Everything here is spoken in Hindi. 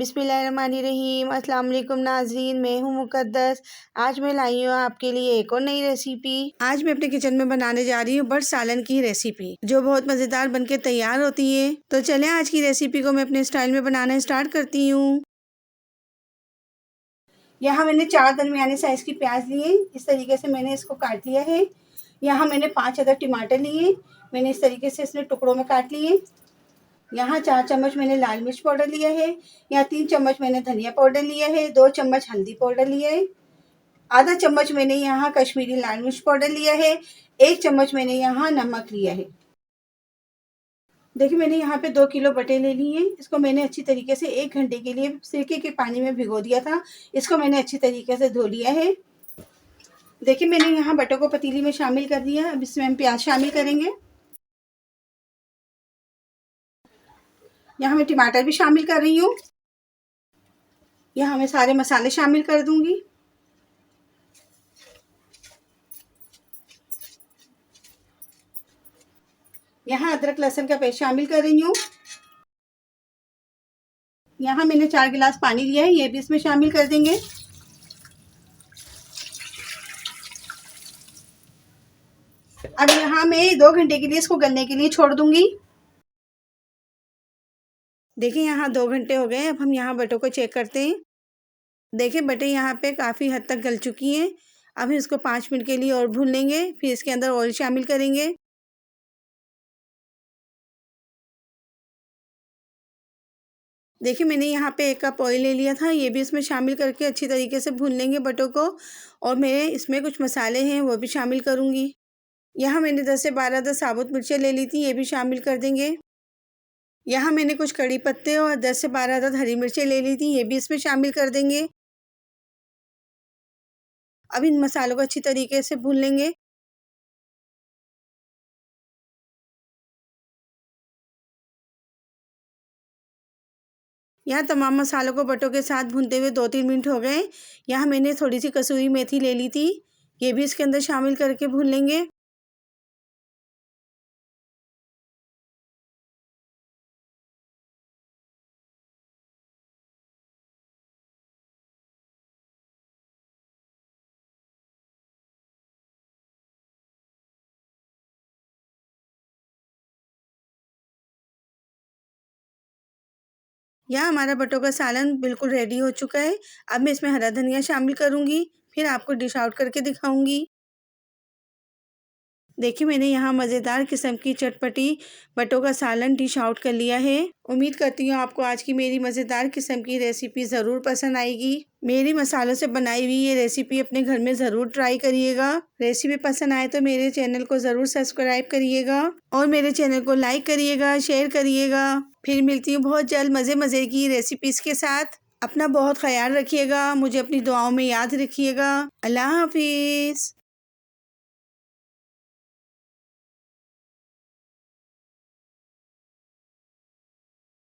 बिस्मिल्लाहिर्रहमानिर्रहीम। अस्सलाम वालेकुम नाज़रीन, मैं हूँ मुक़द्दस। आज मैं लाई हूँ आपके लिए एक और नई रेसिपी। आज मैं अपने किचन में बनाने जा रही हूँ बर्ड सालन की रेसिपी, जो बहुत मज़ेदार बनके तैयार होती है। तो चलें आज की रेसिपी को मैं अपने स्टाइल में बनाना स्टार्ट करती हूँ। यहाँ मैंने 4 दरमियाने साइज़ की प्याज लिए, इस तरीके से मैंने इसको काट लिया है। यहाँ मैंने 5 अदर टमाटर लिए, मैंने इस तरीके से इसने टुकड़ों में काट लिए। यहाँ 4 चम्मच मैंने लाल मिर्च पाउडर लिया है। यहाँ 3 चम्मच मैंने धनिया पाउडर लिया है। 2 चम्मच हल्दी पाउडर लिया है। आधा चम्मच मैंने यहाँ कश्मीरी लाल मिर्च पाउडर लिया है। 1 चम्मच मैंने यहाँ नमक लिया है। देखिए मैंने यहाँ पे 2 किलो बटे ले लिए हैं। इसको मैंने अच्छी तरीके से 1 घंटे के लिए सिरके के पानी में भिगो दिया था। इसको मैंने अच्छी तरीके से धो लिया है। देखिए मैंने यहाँ बटों को पतीली में शामिल कर दिया है। अब इसमें हम प्याज शामिल करेंगे। यहाँ मैं टमाटर भी शामिल कर रही हूँ। यहाँ मैं सारे मसाले शामिल कर दूंगी। यहाँ अदरक लहसुन का पेस्ट शामिल कर रही हूँ। यहाँ मैंने 4 गिलास पानी लिया है, ये भी इसमें शामिल कर देंगे। अब यहाँ मैं 2 घंटे के लिए इसको गलने के लिए छोड़ दूंगी। देखिए यहाँ 2 घंटे हो गए। अब हम यहाँ बटों को चेक करते हैं। देखिए बटे यहाँ पे काफ़ी हद तक गल चुकी हैं। अब हम इसको 5 मिनट के लिए और भून लेंगे, फिर इसके अंदर ऑयल शामिल करेंगे। देखिए मैंने यहाँ पे 1 कप ऑयल ले लिया था, ये भी इसमें शामिल करके अच्छी तरीके से भून लेंगे बटों को। और मैं इसमें कुछ मसाले हैं वो भी शामिल करूँगी। यहाँ मैंने 10 से 12 साबुत मिर्चें ले ली थी, ये भी शामिल कर देंगे। यहाँ मैंने कुछ कड़ी पत्ते और 10 से 12 हरी मिर्चें ले ली थी, ये भी इसमें शामिल कर देंगे। अब इन मसालों को अच्छी तरीके से भून लेंगे। यहाँ तमाम मसालों को बटों के साथ भूनते हुए 2-3 मिनट हो गए। यहाँ मैंने थोड़ी सी कसूरी मेथी ले ली थी, ये भी इसके अंदर शामिल करके भून लेंगे। यहाँ हमारा बटों का सालन बिल्कुल रेडी हो चुका है। अब मैं इसमें हरा धनिया शामिल करूँगी, फिर आपको डिश आउट करके दिखाऊँगी। देखिए मैंने यहाँ मज़ेदार किस्म की चटपटी बटों का सालन डिश आउट कर लिया है। उम्मीद करती हूँ आपको आज की मेरी मज़ेदार किस्म की रेसिपी ज़रूर पसंद आएगी। मेरी मसालों से बनाई हुई ये रेसिपी अपने घर में ज़रूर ट्राई करिएगा। रेसिपी पसंद आए तो मेरे चैनल को ज़रूर सब्सक्राइब करिएगा और मेरे चैनल को लाइक करिएगा, शेयर करिएगा। फिर मिलती हूँ बहुत जल्द मज़े की रेसिपीज़ के साथ। अपना बहुत ख्याल रखिएगा, मुझे अपनी दुआओं में याद रखिएगा। अल्लाह हाफिज़।